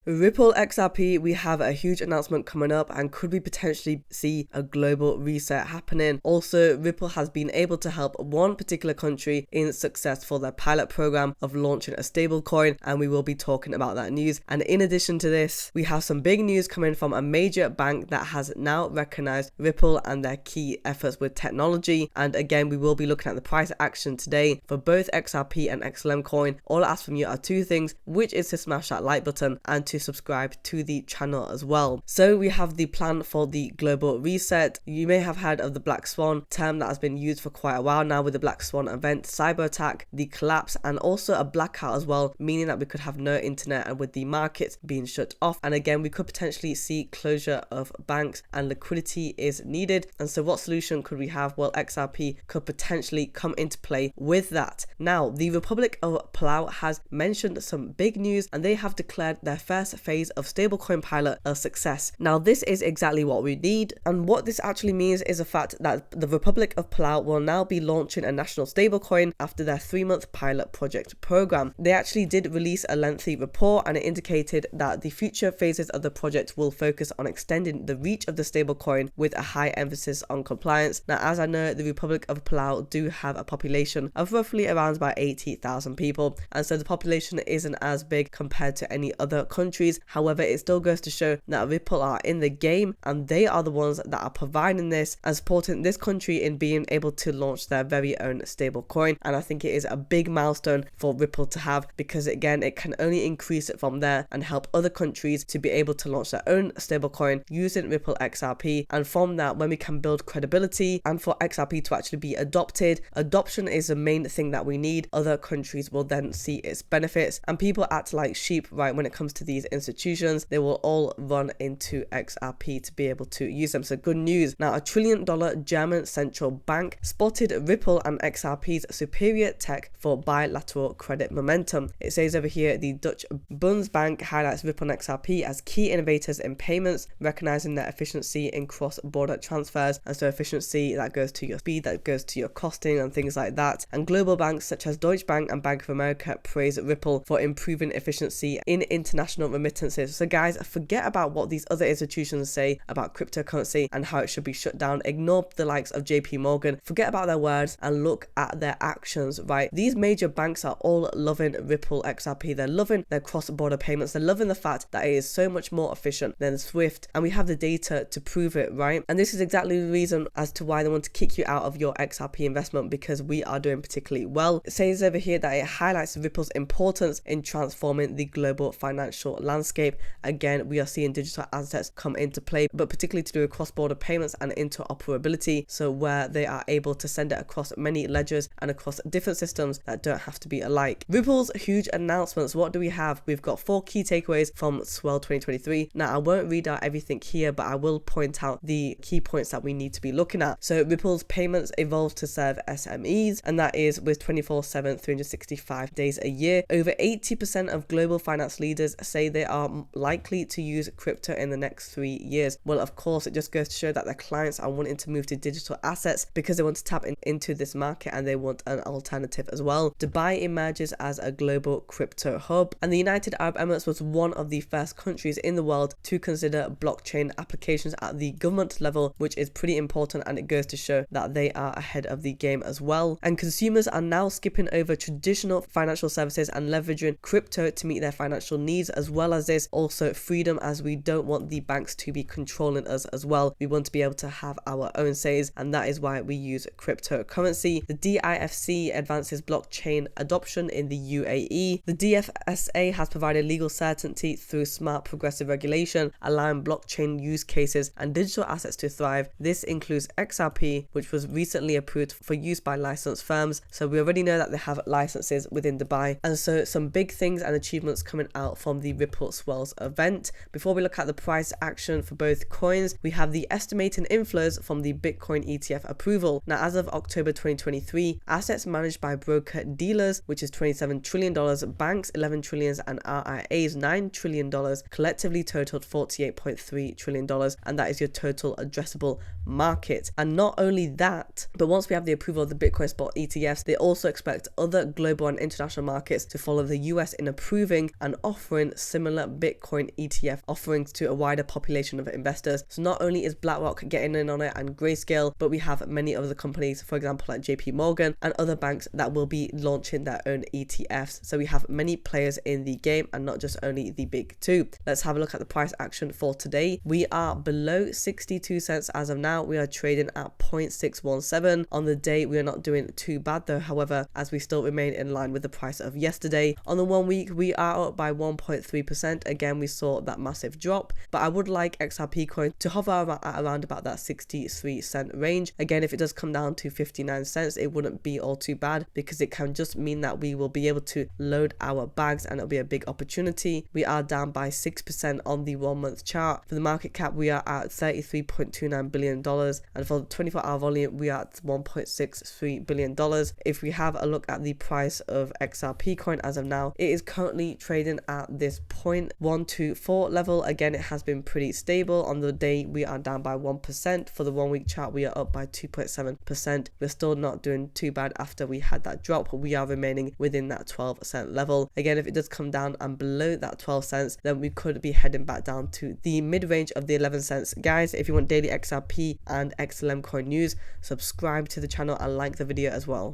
Ripple XRP, we have a huge announcement coming up, and could we potentially see a global reset happening? Also, Ripple has been able to help one particular country in success for their pilot program of launching a stablecoin, and we will be talking about that news. And in addition to this, we have some big news coming from a major bank that has now recognized Ripple and their key efforts with technology. And again, we will be looking at the price action today for both XRP and XLM coin. All I ask from you are two things, which is to smash that like button and to subscribe to the channel as well. So we have the plan for the global reset. You may have heard of the Black Swan term that has been used for quite a while now, with the Black Swan event, cyber attack, the collapse, and also a blackout as well, meaning that we could have no internet and with the markets being shut off. And again, we could potentially see closure of banks and liquidity is needed. And so what solution could we have? Well, XRP could potentially come into play with that. Now, the Republic of Palau has mentioned some big news, and they have declared their first phase of stablecoin pilot a success. Now, this is exactly what we need, and what this actually means is the fact that the Republic of Palau will now be launching a national stablecoin after their 3-month pilot project program. They actually did release a lengthy report, and it indicated that the future phases of the project will focus on extending the reach of the stablecoin with a high emphasis on compliance. Now, as I know, the Republic of Palau do have a population of roughly around about 80,000 people, and so the population isn't as big compared to any other countries. However, it still goes to show that Ripple are in the game, and they are the ones that are providing this and supporting this country in being able to launch their very own stable coin. And I think it is a big milestone for Ripple to have, because again, it can only increase it from there and help other countries to be able to launch their own stable coin using Ripple XRP. And from that, when we can build credibility and for XRP to actually be adopted, adoption is the main thing that we need. Other countries will then see its benefits, and people act like sheep, right? When it comes to these institutions, they will all run into XRP to be able to use them. So good news. Now, $1 trillion German central bank spotted Ripple and XRP's superior tech for bilateral credit momentum. It says over here, the Dutch Bundesbank highlights Ripple and XRP as key innovators in payments, recognizing their efficiency in cross-border transfers. And so efficiency, that goes to your speed, that goes to your costing and things like that. And global banks such as Deutsche Bank and Bank of America praise Ripple for improving efficiency in international remittances. So guys, forget about what these other institutions say about cryptocurrency and how it should be shut down. Ignore the likes of JP Morgan, forget about their words and look at their actions, right? These major banks are all loving Ripple XRP. They're loving their cross-border payments. They're loving the fact that it is so much more efficient than Swift, and we have the data to prove it, right? And this is exactly the reason as to why they want to kick you out of your XRP investment, because we are doing particularly well. It says over here that it highlights Ripple's importance in transforming the global financial landscape. Again, we are seeing digital assets come into play, but particularly to do with cross-border payments and interoperability, so where they are able to send it across many ledgers and across different systems that don't have to be alike. Ripple's huge announcements, what do we have? We've got 4 key takeaways from Swell 2023. Now, I won't read out everything here, but I will point out the key points that we need to be looking at. So Ripple's payments evolves to serve SMEs, and that is with 24/7, 365 days a year. Over 80% of global finance leaders say they are likely to use crypto in the next 3 years. Well, of course, it just goes to show that their clients are wanting to move to digital assets because they want to tap into this market and they want an alternative as well. Dubai emerges as a global crypto hub, and the United Arab Emirates was one of the first countries in the world to consider blockchain applications at the government level, which is pretty important, and it goes to show that they are ahead of the game as well. And consumers are now skipping over traditional financial services and leveraging crypto to meet their financial needs, as well as this also freedom, as we don't want the banks to be controlling us as well. We want to be able to have our own says, and that is why we use cryptocurrency. The DIFC advances blockchain adoption in the UAE. The DFSA has provided legal certainty through smart progressive regulation, allowing blockchain use cases and digital assets to thrive. This includes XRP, which was recently approved for use by licensed firms. So we already know that they have licenses within Dubai, and so some big things and achievements coming out from the Ripple Swells event. Before we look at the price action for both coins, we have the estimating inflows from the Bitcoin ETF approval. Now, as of October 2023, assets managed by broker dealers, which is $27 trillion, banks $11 trillion, and RIAs $9 trillion, collectively totaled $48.3 trillion, and that is your total addressable market. And not only that, but once we have the approval of the Bitcoin spot ETFs, they also expect other global and international markets to follow the US in approving and offering similar similar Bitcoin ETF offerings to a wider population of investors. So not only is BlackRock getting in on it and Grayscale, but we have many other companies, for example, like JP Morgan and other banks that will be launching their own ETFs. So we have many players in the game and not just only the big two. Let's have a look at the price action for today. We are below 62 cents as of now. We are trading at 0.617. On the day, we are not doing too bad though, however, as we still remain in line with the price of yesterday. On the 1 week, we are up by 1.3%. Again, we saw that massive drop, but I would like XRP coin to hover at around about that 63 cent range. Again, if it does come down to 59 cents, it wouldn't be all too bad, because it can just mean that we will be able to load our bags and it'll be a big opportunity. We are down by 6% on the 1 month chart. For the market cap, we are at $33.29 billion, and for the 24-hour volume, we are at $1.63 billion. If we have a look at the price of XRP coin as of now, it is currently trading at this 0.124 level. Again, it has been pretty stable. On the day, we are down by 1%. For the 1 week chart, we are up by 2.7%. We're still not doing too bad after we had that drop. We are remaining within that 12 cent level. Again, if it does come down and below that 12 cents, then we could be heading back down to the mid-range of the 11 cents. Guys, if you want daily XRP and XLM coin news, subscribe to the channel and like the video as well.